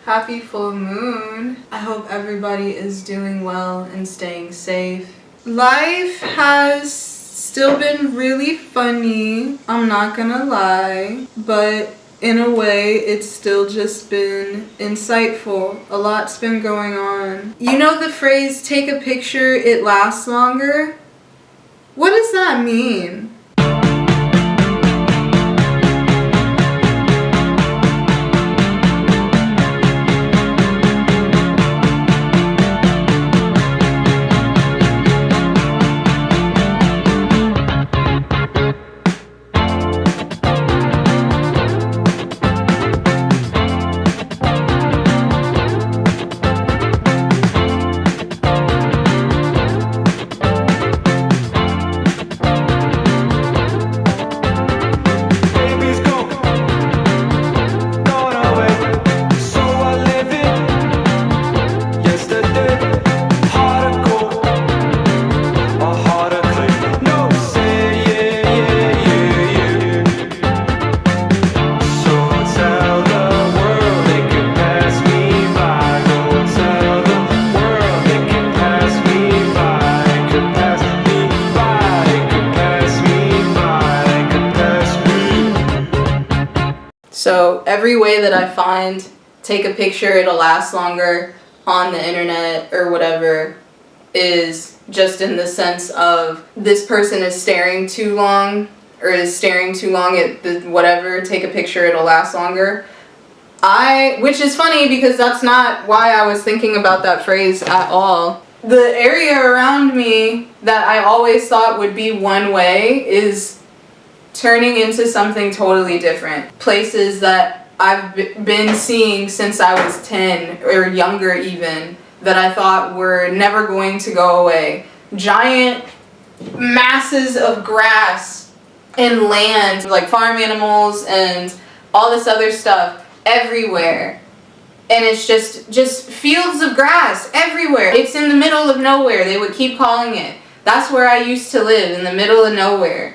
Happy full moon. I hope everybody is doing well and staying safe. Life has still been really funny, I'm not gonna lie, but in a way it's still just been insightful. A lot's been going on. You know the phrase, take a picture, it lasts longer? What does that mean? So every way that I find, take a picture, it'll last longer on the internet or whatever, is just in the sense of this person is staring too long or is staring too long at the whatever, take a picture, it'll last longer. Which is funny because that's not why I was thinking about that phrase at all. The area around me that I always thought would be one way is turning into something totally different. Places that I've been seeing since I was 10 or younger even, that I thought were never going to go away. Giant masses of grass and land, like farm animals and all this other stuff everywhere. And it's just fields of grass everywhere. It's in the middle of nowhere, they would keep calling it. That's where I used to live, in the middle of nowhere.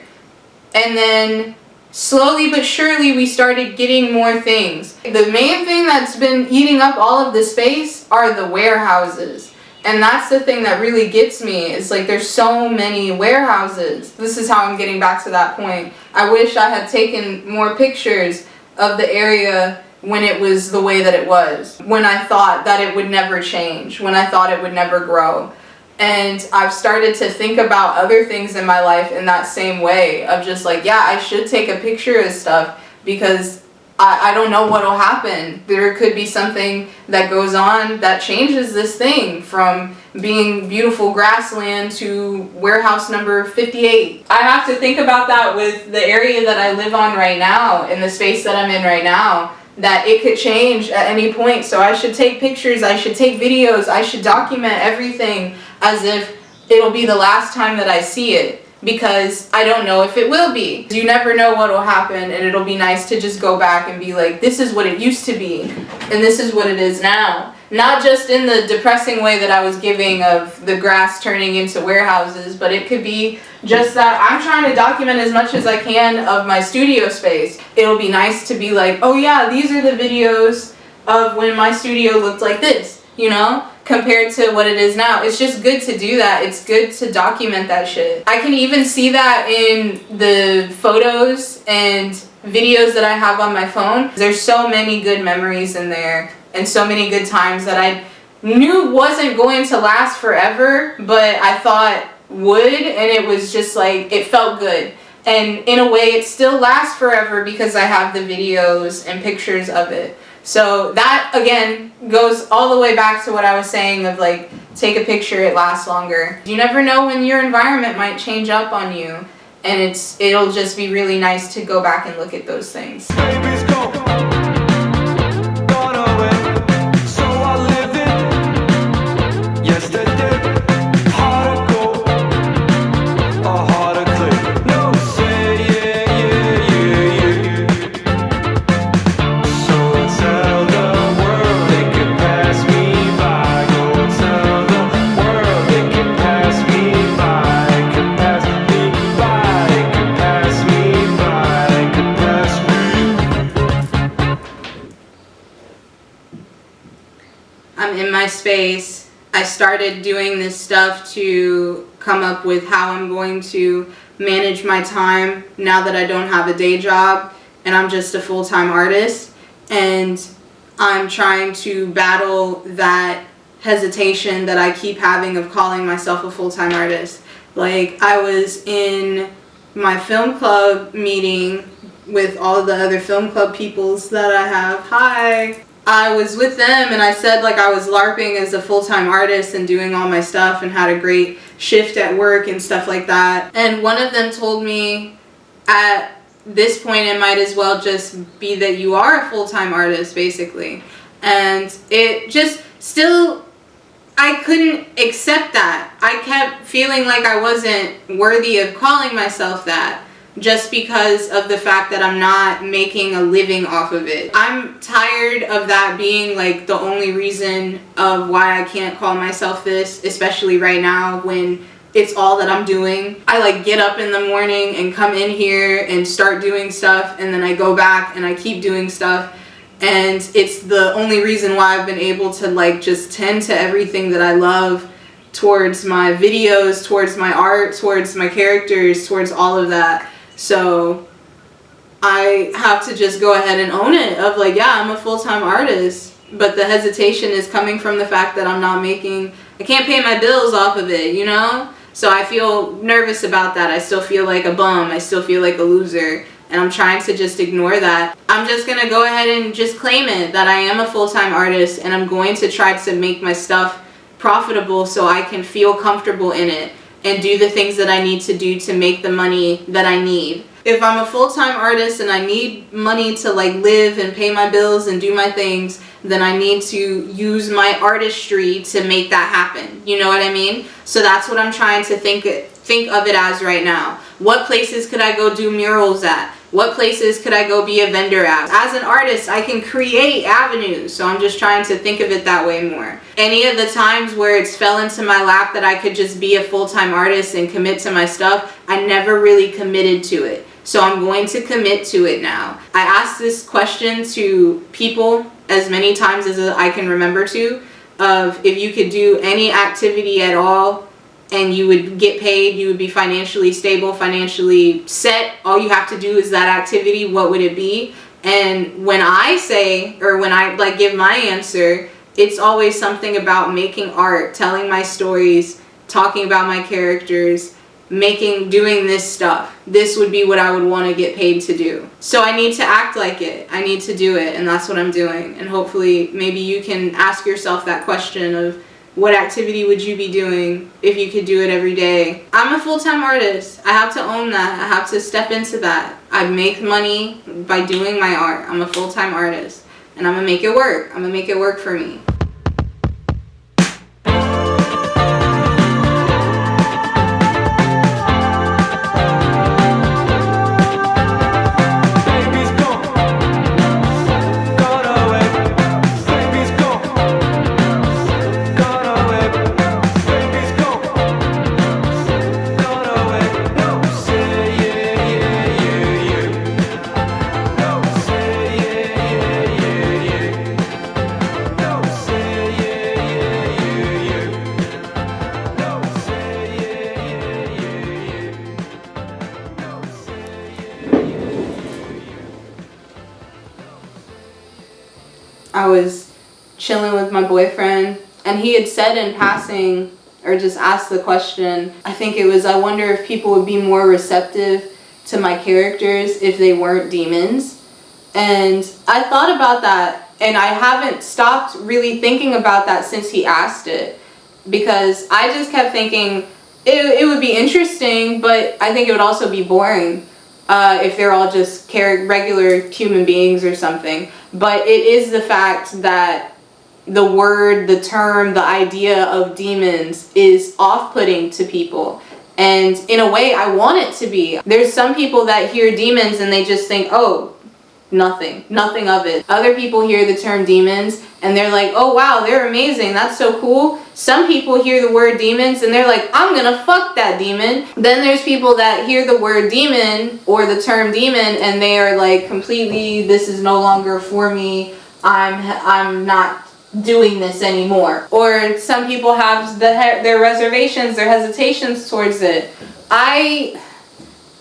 And then slowly but surely we started getting more things. The main thing that's been eating up all of the space are the warehouses. And that's the thing that really gets me. It's like there's so many warehouses. This is how I'm getting back to that point. I wish I had taken more pictures of the area when it was the way that it was. When I thought that it would never change. When I thought it would never grow. And I've started to think about other things in my life in that same way of just like, yeah, I should take a picture of stuff because I don't know what'll happen. There could be something that goes on that changes this thing from being beautiful grassland to warehouse number 58. I have to think about that with the area that I live on right now and the space that I'm in right now, that it could change at any point. So I should take pictures, I should take videos, I should document everything as if it'll be the last time that I see it, because I don't know if it will be. You never know what will happen, and it'll be nice to just go back and be like, this is what it used to be, and this is what it is now. Not just in the depressing way that I was giving of the grass turning into warehouses, but it could be just that I'm trying to document as much as I can of my studio space. It'll be nice to be like, oh yeah, these are the videos of when my studio looked like this, you know, compared to what it is now. It's just good to do that. It's good to document that shit. I can even see that in the photos and videos that I have on my phone. There's so many good memories in there and so many good times that I knew wasn't going to last forever, but I thought would, and it was just like, it felt good. And in a way it still lasts forever because I have the videos and pictures of it. So that again goes all the way back to what I was saying of like, take a picture, it lasts longer. You never know when your environment might change up on you, and it'll just be really nice to go back and look at those things. Baby's gone away, so I live in yesterday. Hard to go, or hard to click. No, say yeah. So tell the world they can pass me by. Go tell the world they can pass me by. Can pass me by. Can pass me by. Can pass me. I'm in my space. I started doing this stuff to come up with how I'm going to manage my time now that I don't have a day job and I'm just a full-time artist. And I'm trying to battle that hesitation that I keep having of calling myself a full-time artist. Like, I was in my film club meeting with all the other film club peoples that I have. Hi! I was with them and I said like I was LARPing as a full-time artist and doing all my stuff and had a great shift at work and stuff like that. And one of them told me, at this point it might as well just be that you are a full-time artist, basically. And it just still, I couldn't accept that. I kept feeling like I wasn't worthy of calling myself that, just because of the fact that I'm not making a living off of it. I'm tired of that being like the only reason of why I can't call myself this, especially right now when it's all that I'm doing. I like get up in the morning and come in here and start doing stuff, and then I go back and I keep doing stuff, and it's the only reason why I've been able to like just tend to everything that I love, towards my videos, towards my art, towards my characters, towards all of that. So I have to just go ahead and own it of like, yeah, I'm a full-time artist, but the hesitation is coming from the fact that I can't pay my bills off of it, you know? So I feel nervous about that. I still feel like a bum. I still feel like a loser. And I'm trying to just ignore that. I'm just going to go ahead and just claim it that I am a full-time artist, and I'm going to try to make my stuff profitable so I can feel comfortable in it and do the things that I need to do to make the money that I need. If I'm a full-time artist and I need money to like live and pay my bills and do my things, then I need to use my artistry to make that happen. You know what I mean? So that's what I'm trying to think of it as right now. What places could I go do murals at? What places could I go be a vendor at? As an artist, I can create avenues, so I'm just trying to think of it that way more. Any of the times where it's fell into my lap that I could just be a full-time artist and commit to my stuff, I never really committed to it. So I'm going to commit to it now. I asked this question to people as many times as I can remember to, of if you could do any activity at all and you would get paid, you would be financially stable, financially set, all you have to do is that activity, what would it be? And when I say, or when I like give my answer, it's always something about making art, telling my stories, talking about my characters, doing this stuff. This would be what I would want to get paid to do. So I need to act like it. I need to do it, and that's what I'm doing. And hopefully maybe you can ask yourself that question of, what activity would you be doing if you could do it every day? I'm a full-time artist. I have to own that. I have to step into that. I make money by doing my art. I'm a full-time artist, and I'm gonna make it work. I'm gonna make it work for me. I was chilling with my boyfriend, and he had said in passing, or just asked the question, I think it was, I wonder if people would be more receptive to my characters if they weren't demons. And I thought about that, and I haven't stopped really thinking about that since he asked it, because I just kept thinking it would be interesting, but I think it would also be boring if they're all just regular human beings or something. But it is the fact that the word, the term, the idea of demons is off-putting to people. And in a way, I want it to be. There's some people that hear demons and they just think, oh, nothing of it. Other people hear the term demons and they're like, oh wow, they're amazing, that's so cool. Some people hear the word demons and they're like, I'm gonna fuck that demon. Then there's people that hear the word demon or the term demon and they are like, completely, this is no longer for me. I'm not doing this anymore. Or some people have their reservations, their hesitations towards it. I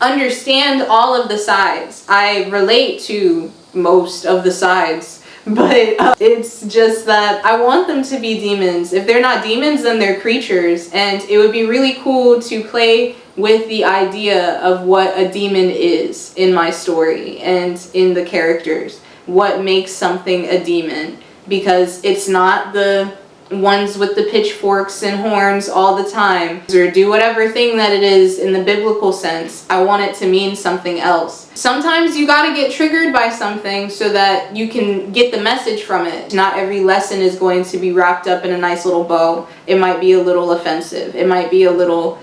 understand all of the sides. I relate to most of the sides, but it's just that I want them to be demons. If they're not demons, then they're creatures, and it would be really cool to play with the idea of what a demon is in my story and in the characters. What makes something a demon? Because it's not the ones with the pitchforks and horns all the time, or do whatever thing that it is in the biblical sense. I want it to mean something else. Sometimes you gotta get triggered by something so that you can get the message from it. Not every lesson is going to be wrapped up in a nice little bow. It might be a little offensive. It might be a little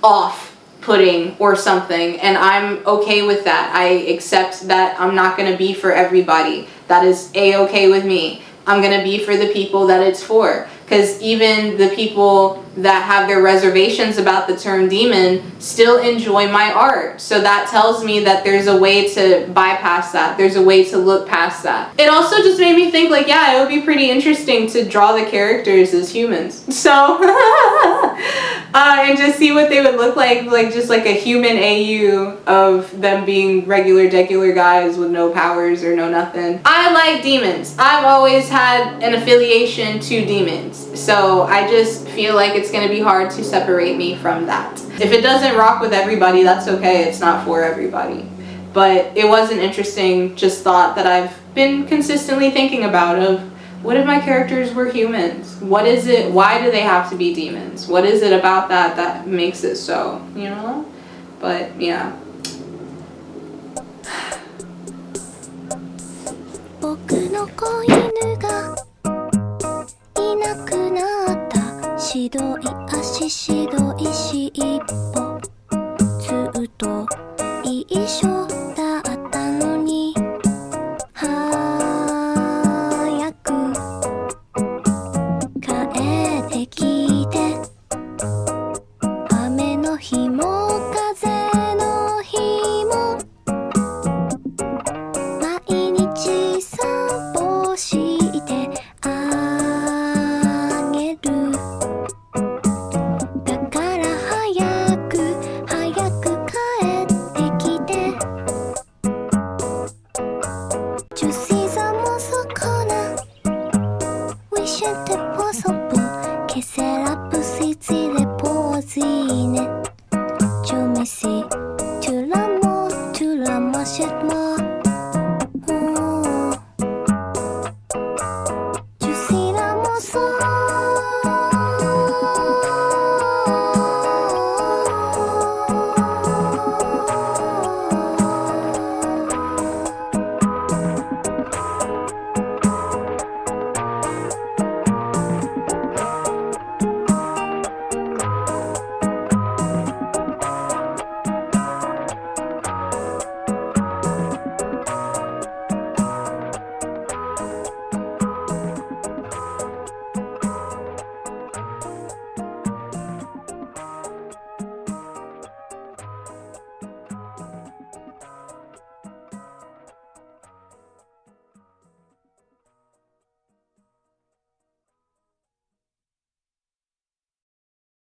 off-putting or something, and I'm okay with that. I accept that I'm not gonna be for everybody. That is a-okay with me. I'm gonna be for the people that it's for. Because even the people that have their reservations about the term demon still enjoy my art. So that tells me that there's a way to bypass that. There's a way to look past that. It also just made me think, like, yeah, it would be pretty interesting to draw the characters as humans. So, and just see what they would look like just like a human AU of them being regular guys with no powers or no nothing. I like demons. I've always had an affiliation to demons. So I just feel like it's going to be hard to separate me from that. If it doesn't rock with everybody, that's okay. It's not for everybody. But it was an interesting just thought that I've been consistently thinking about of, what if my characters were humans? What is it? Why do they have to be demons? What is it about that that makes it so, you know? But yeah. 僕の子犬がいなくなった。白い足白い尻尾ずっと一緒だったのに早く帰ってきて雨の日も風の日も毎日散歩してあげる。だから早く帰ってきて。Tu suis un monstre qu'on a. Oui, je te pose